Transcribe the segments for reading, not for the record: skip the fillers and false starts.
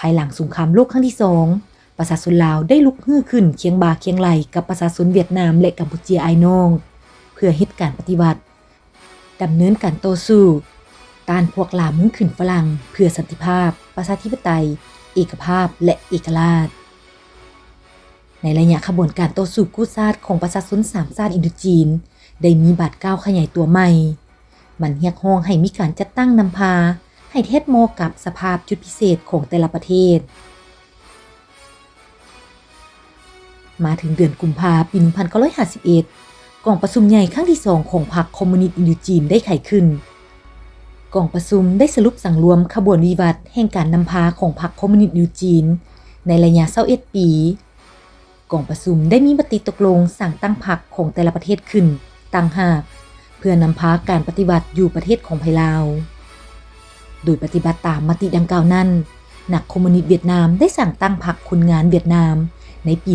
ภายหลังสงครามโลกครั้งที่2ประชาชนลาวได้ลุกฮือขึ้นเคียงบ่าเคียงไหลกับประชาชนเวียดนามและกัมพูเชียอ้ายน้องเพื่อเฮ็ดการปฏิวัติดำเนินการต่อสู้ต้านพวกลาวมึงขึ้นฝรั่งเพื่อสันติภาพประชาธิปไตยเอกภาพและเอกราชในระยะขบวนการต่อสู้กู้ชาติของประชาชน3ชาติอินโดจีนได้มีบาดก้าวขยายตัวใหม่มันเรียกร้องให้มีการจัดตั้งนำพาให้เทศเหมาะกับสภาพจุดพิเศษของแต่ละประเทศมาถึงเดือนกุมภาพันธ์ปี 1951 กองประชุมใหญ่ครั้งที่2ของพรรคคอมมิวนิสต์อินโดจีนได้ไขขึ้นกองประชุมได้สรุปสั่งรวมขบวนวิวัฒน์แห่งการนำพาของพรรคคอมมิวนิสต์อินโดจีนในระยะ21 ปีกองประชุมได้มีมติตกลงสั่งตั้งพรรคของแต่ละประเทศขึ้นต่างหากเพื่อนำพาการปฏิวัติอยู่ประเทศของไทยลาวโดยปฏิบัติตามมติดังกล่าวนั้นนักคอมมิวนิสต์เวียดนามได้สั่งตั้งพรรคคนงานเวียดนามในปี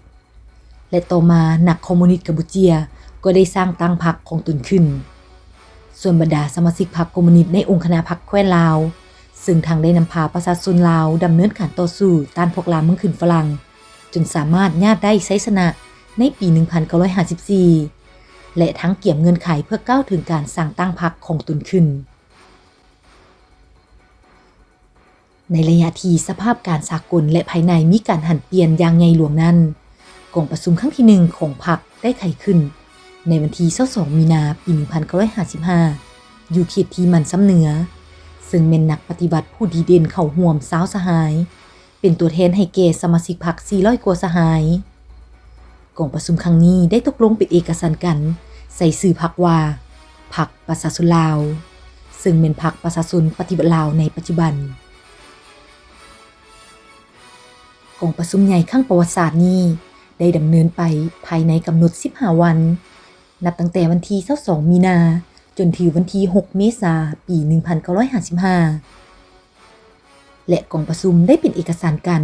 1951 และต่อมานักคอมมิวนิสต์กัมพูเชียก็ได้สร้างตั้งพรรคของตนขึ้นส่วนบรรดาสมาชิกพรรคคอมมิวนิสต์ในองค์คณะพรรคแคว้นลาวซึ่งทางได้นำพาประชาชนลาวดำเนินการต่อสู้ต้านพวกลาวมึงขึ้นฝรั่งจนสามารถญาติได้ชัยชนะในปี 1954 และทั้งเกี่ยมเงินไขเพื่อก้าวถึงการสร้างตั้งพรรคของตนขึ้นในระยะที่สภาพการสากลและภายในมีการหันเปลี่ยนอย่างใหญ่หลวงนั้นกองประชุมครั้งที่1ของพรรคได้ไขขึ้นในวันที่22 มีนาปี 1955 อยู่เขตที่มันซ้ำเหนือซึ่งเป็นนักปฏิวัติผู้ดีเด่นเข้าร่วม20สหายเป็นตัวแทนให้แก่สมาชิกพรรค400 กว่าสหายกองประชุมครั้งนี้ได้ตกลงเป็นเอกสารกันใส่ชื่อพรรคว่าพรรคประชาชนลาวซึ่งเป็นพรรคประชาชนปฏิวัติลาวในปัจจุบันกองประชุมใหญ่ครั้งประวัติศาสตร์นี้ได้ดำเนินไปภายในกำหนด15 วันนับตั้งแต่วันที่22 มีนาจนถึงวันที่6 เมษายน ปี 1955 และกองประชุมได้เป็นเอกสารกัน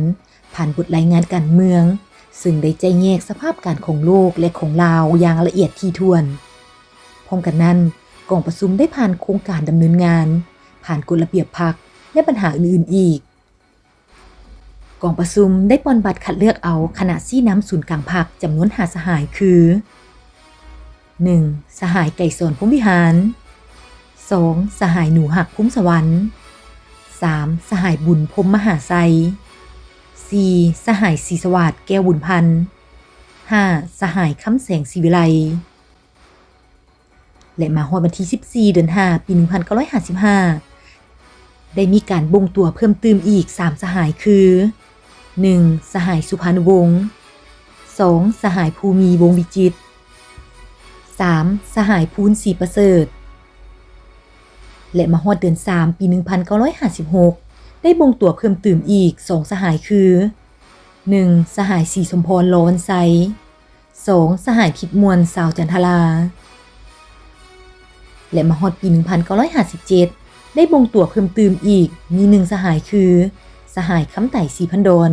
ผ่านบทรายงานการเมืองซึ่งได้แจงแยกสภาพการของโลกและของลาวอย่างละเอียดถี่ถ้วนพร้อมกันนั้นกองประชุมได้ผ่านโครงการดำเนินงานผ่านกฎระเบียบพรรคและปัญหาอื่นๆอีกกองประชุมได้ปอนบัตรคัดเลือกเอาคณะซี่น้ำศูนย์กลางพรรคจำนวน5 สหายคือ 1. สหายไก่สอนภูมิวิหาร 2. สหายหนูหักคุ้มสวรรค์ 3. สหายบุญพรหมมหาไซ 4. สหายศรีสวัสดิ์แก้วบุญพันธ์ 5. สหายคำแสงศรีวิไลและมาฮอดวันที่14 เดือน 5 ปี 1955 ได้มีการบ่งตัวเพิ่มเติมอีก3 สหายคือ 1. สหายสุภานุวงศ์ 2. สหายภูมีวงศ์วิจิตร 3. สหายภูนศรีประเสริฐและมาฮอดเดือน 3 ปี 1956 ได้บ่งตัวเพิ่มเติมอีก2 สหายคือ 1. สหายศรีสมพร ลอวันไซ 2. สหายพิษมวลสาวจันทราและมาฮอดปี 1957 ได้บ่งตัวเพิ่มเติมอีกมี1 สหายคือสหายคำไต่ศรีพันดร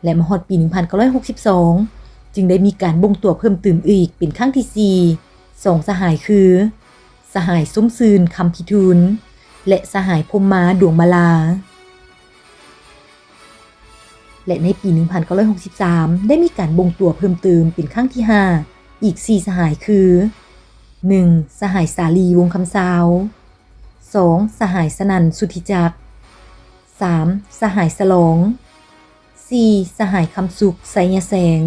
และมาฮอดปี 1962 จึงได้มีการบ่งตัวเพิ่มเติมอีกเป็นครั้งที่ 4 2 สหายคือสหายส้มซืนคำพิทูลและสหายพรหมาดวงมาลาและในปี 1963 ได้มีการบ่งตัวเพิ่มเติมเป็นครั้งที่ 5 อีก 4 สหายคือ 1. สหายสาลีวงคำสาว 2. สหายสนันสุทธิจักร 3. สหายสลอง 4. สหายคำสุขไสยแสง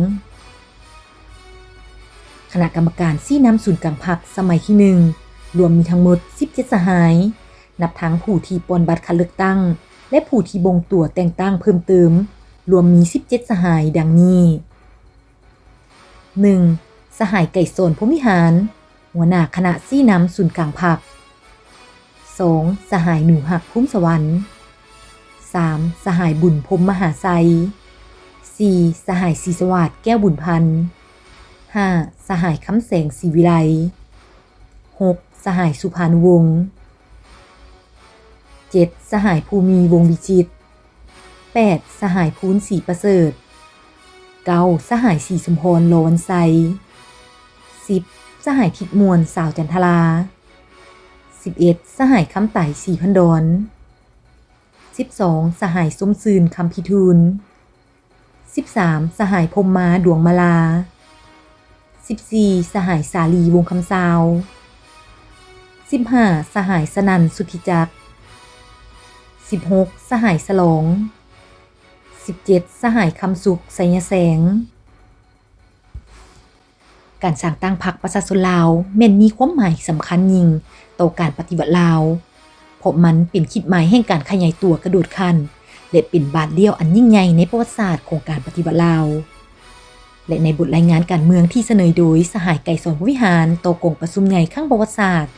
คณะกรรมการซี่น้ำศูนย์กลางพรรคสมัยที่ 1 รวมมีทั้งหมด 17 สหายนับทั้งผู้ที่ปอนบัตรคัดเลือกตั้งและผู้ที่บ่งตัวแต่งตั้งเพิ่มเติมรวมมี 17 สหายดังนี้ 1. สหายไก่สอนภูมิวิหารหัวหน้าคณะซี่น้ำศูนย์กลางพรรค 2. สหายหนูหักคุ้มสวรรค์ 3. สหายบุญพรหมมหาไซ 4. สหายศรีสวัสดิ์แก้วบุญพันธ์ 5. สหายคำแสงศรีวิไล 6. สหายสุภานุวงศ์ 7. สหายภูมีวงศ์วิจิตร 8. สหายภูนศรีประเสริฐ 9. สหายศรีสมพร ลอวันไซ 10. สหายทิดมวลสาวจันทรา 11. สหายคำไต่ศรีพันดร 12สหายสมซืนคำพิทูล13สหายพรหมาดวงมาลา14สหายสาลีวงคำซาว15สหายสนันสุทธิจักร16สหายสลอง17สหายคำสุขไสยแสงการสร้างตั้งพรรคประชาชนลาวแม่นมีความหมายสำคัญยิ่งต่อการปฏิวัติลาวเพราะมันเป็นคิดหมายแห่งการขยายตัวกระโดดขั้นและเป็นบาทเลี้ยวอันยิ่งใหญ่ในประวัติศาสตร์ของการปฏิวัติลาวและในบทรายงานการเมืองที่เสนอโดยสหายไกรสอนวิหารต่อกองประชุมใหญ่ครั้งประวัติศาสตร์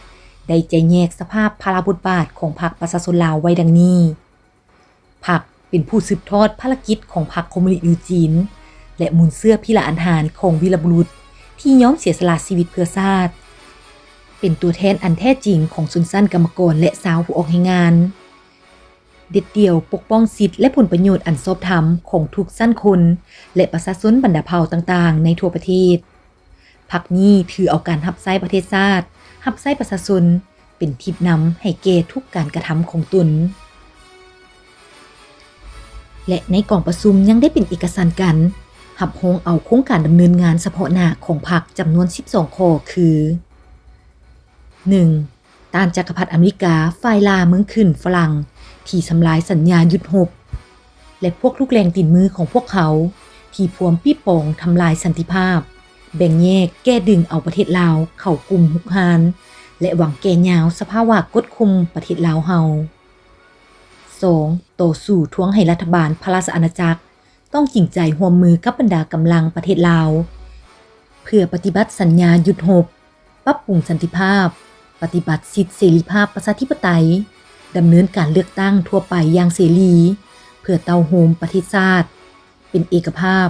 ได้แจกแยกสภาพภาระบทบาทของพรรคประชาชนลาวไว้ดังนี้พรรคเป็นผู้สืบทอดภารกิจของพรรคคอมมิวนิสต์ยูจีนและมูลเสื้อพิละอันหารของวีรบุรุษที่ยอมเสียสละชีวิตเพื่อชาติเป็นตัวแทนอันแท้จริงของชนชั้นกรรมกรและสาวผู้ออกแรงงานเด็ดเดี่ยวปกป้องสิทธิและผลประโยชน์อันชอบธรรมของทุกชั้นคนและประชาชนบรรดาเผ่าต่างๆในทั่วประเทศพรรคนี้ถือเอาการรับใช้ประเทศชาติรับใช้ประชาชนเป็นทิศนำให้แก่ทุกการกระทำของตนและในกองประชุมยังได้เป็นเอกสารกันหับโฮงเอาโครงการดำเนินงานเฉพาะหน้าของพรรคจำนวน12ข้อคือ 1. ต้านจักรพรรดิอเมริกาฝ่ายลาเมืองขึ้นฝรั่งที่ทำลายสัญญาหยุดรบและพวกลูกแรงตีนมือของพวกเขาที่พวมปี้ปองทำลายสันติภาพแบ่งแยกแก้ดึงเอาประเทศลาวเข้ากลุ่มฮุกฮานและหวังแก่ยาวสภาวะกดข่มประเทศลาวเฮา 2. ต่อสู้ทวงให้รัฐบาลพระราชอาณาจักรต้องจริงใจร่วมมือกับบรรดากำลังประเทศลาวเพื่อปฏิบัติสัญญาหยุดรบปรับปรุงสันติภาพปฏิบัติสิทธิเสรีภาพประชาธิปไตยดำเนินการเลือกตั้งทั่วไปอย่างเสรีเพื่อเต้าโฮมประเทศชาติเป็นเอกภาพ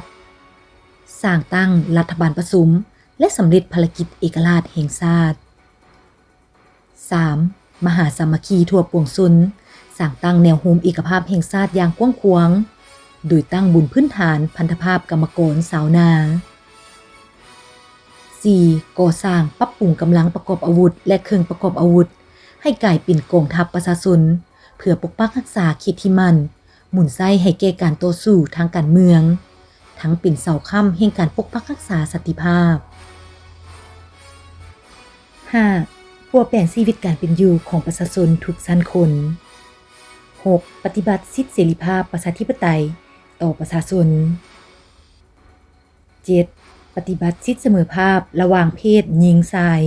สร้างตั้งรัฐบาลผสมและสำเร็จภารกิจเอกราชแห่งชาติ 3. มหาสามัคคีทั่วปวงชนสร้างตั้งแนวโฮมเอกภาพแห่งชาติอย่างกว้างขวางโดยตั้งบุญพื้นฐานพันธภาพกรรมกรสาวนา 4. ก่อสร้างปรับปรุงกำลังประกอบอาวุธและเครื่องประกอบอาวุธให้กลายเป็นกองทัพประชาชนเพื่อปกปักรักษาเขตที่มั่นหมุนไส้ให้แก่การต่อสู้ทางการเมืองทั้งเป็นเสาค้ำแห่งการปกปักรักษาสันติภาพ 5. ปรับแปลงชีวิตการเป็นอยู่ของประชาชนทุกชั้นคน 6. ปฏิบัติสิทธิเสรีภาพประชาธิปไตยต่อประชาชน 7. ปฏิบัติสิทธิเสมอภาพระหว่างเพศหญิงชาย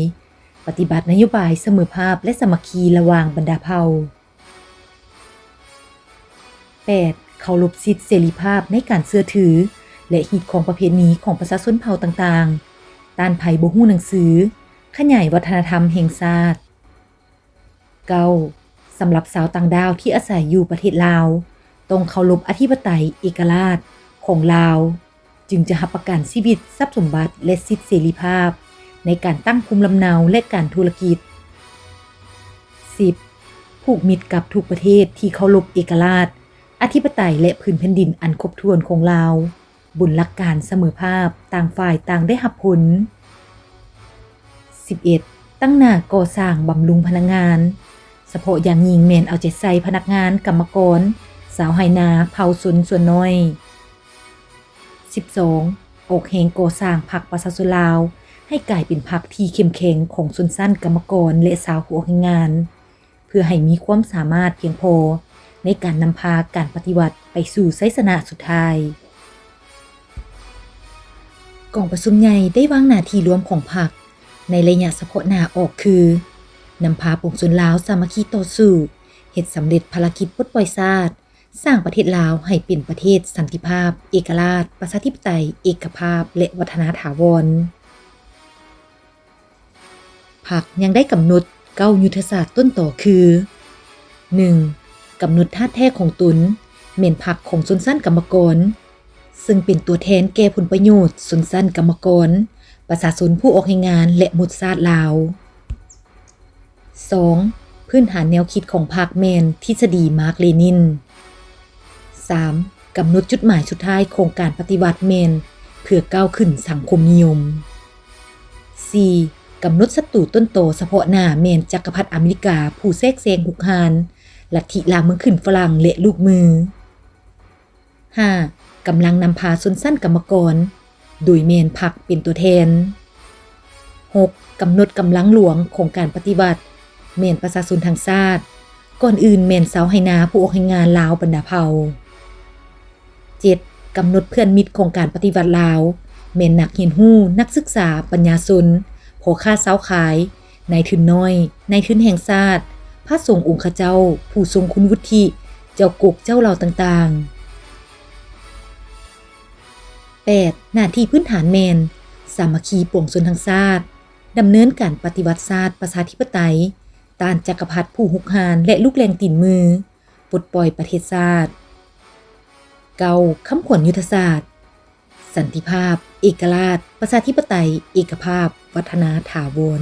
ปฏิบัตินโยบายเสมอภาพและสามัคคีระหว่างบรรดาเผ่า 8. เคารพสิทธิเสรีภาพในการเชื่อถือและฮิตของประเพณีของประชาชนเผ่าต่างๆต้านภัยบ่ฮู้หนังสือขยายวัฒนธรรมแห่งชาติ 9. สำหรับชาวต่างดาวที่อาศัยอยู่ประเทศลาวต้องเคารพอธิปไตยเอกราชของลาวจึงจะรับประกันชีวิตทรัพย์สมบัติและสิทธิเสรีภาพในการตั้งภูมิลำเนาและการธุรกิจ 10. ผูกมิตรกับทุกประเทศที่เคารพเอกราชอธิปไตยและพื้นแผ่นดินอันครบถ้วนของลาวบนหลักการเสมอภาพต่างฝ่ายต่างได้รับผล 11. ตั้งหน้าก่อสร้างบำรุงพนักงานเฉพาะอย่างยิ่งแม่นเอาใจใส่พนักงานกรรมกรสาวไหนาเผ่าชนส่วนน้อย 12. ออกแรงก่อสร้างพรรคประชาชนลาวให้กลายเป็นพรรคที่เข้มแข็งของชนชั้นกรรมกรและสาวผู้ออกแรงงานเพื่อให้มีความสามารถเพียงพอในการนำพาการปฏิวัติไปสู่ชัยชนะสุดท้ายกองประชุมใหญ่ได้วางหน้าที่รวมของพรรคในระยะเฉพาะหน้าออกคือนำพาปวงชนลาวสามัคคีต่อสู้เฮ็ดสำเร็จภารกิจปลดปล่อยชาติสร้างประเทศลาวให้เป็นประเทศสันติภาพเอกราชประชาธิปไตยเอกภาพและวัฒนถาวรพรรคยังได้กำหนด9ยุทธศาสตร์ต้นต่อคือ 1. กำหนดท่าแท้ของตนแม่นพรรคของชนชั้นกรรมกรซึ่งเป็นตัวแทนแก่ผลประโยชน์ชนชั้นกรรมกรประชาชนผู้ออกแรงงานและหมุดชาติลาว 2. พื้นฐานแนวคิดของพรรคแม่นทฤษฎีมาร์กเลนิน 3. กำหนดจุดหมายสุดท้ายของการปฏิวัติแม่นเพื่อก้าวขึ้นสังคมนิยม 4. กำหนดศัตรูต้นโตเฉพาะหน้าแม่นจักรพรรดิอเมริกาผู้แทรกแซงหุกหาน ลัทธิลามเมืองขึ้นฝรั่งและลูกมือ 5. กำลังนำพาชนชั้นกรรมกรโดยแม่นพรรคเป็นตัวแทน 6. กำหนดกำลังหลวงของการปฏิบัติแม่นประชาชนทางชาติก่อนอื่นแม่นชาวไหนาผู้ออกแรงงานลาวบรรดาเผ่า 7. กำหนดเพื่อนมิตรของการปฏิบัติลาวแม่นนักเรียนรู้นักศึกษาปัญญาชนพ่อค้าเช้าขายนายทุนน้อยนายทุนแห่งชาติพระสงฆ์องค์เจ้าผู้ทรงคุณวุฒิเจ้ากกเจ้าเหล่าต่างๆ 8. หน้าที่พื้นฐานแม่นสามัคคีปวงชนทั้งชาติดำเนินการปฏิวัติศาสตร์ประชาธิปไตยต้านจักรพรรดิผู้หุกหาญและลูกแรงตีนมือปลดปล่อยประเทศชาติ 9. คำขวัญยุทธศาสตร์สันติภาพเอกราชประชาธิปไตยเอกภาพวัฒนาถาวร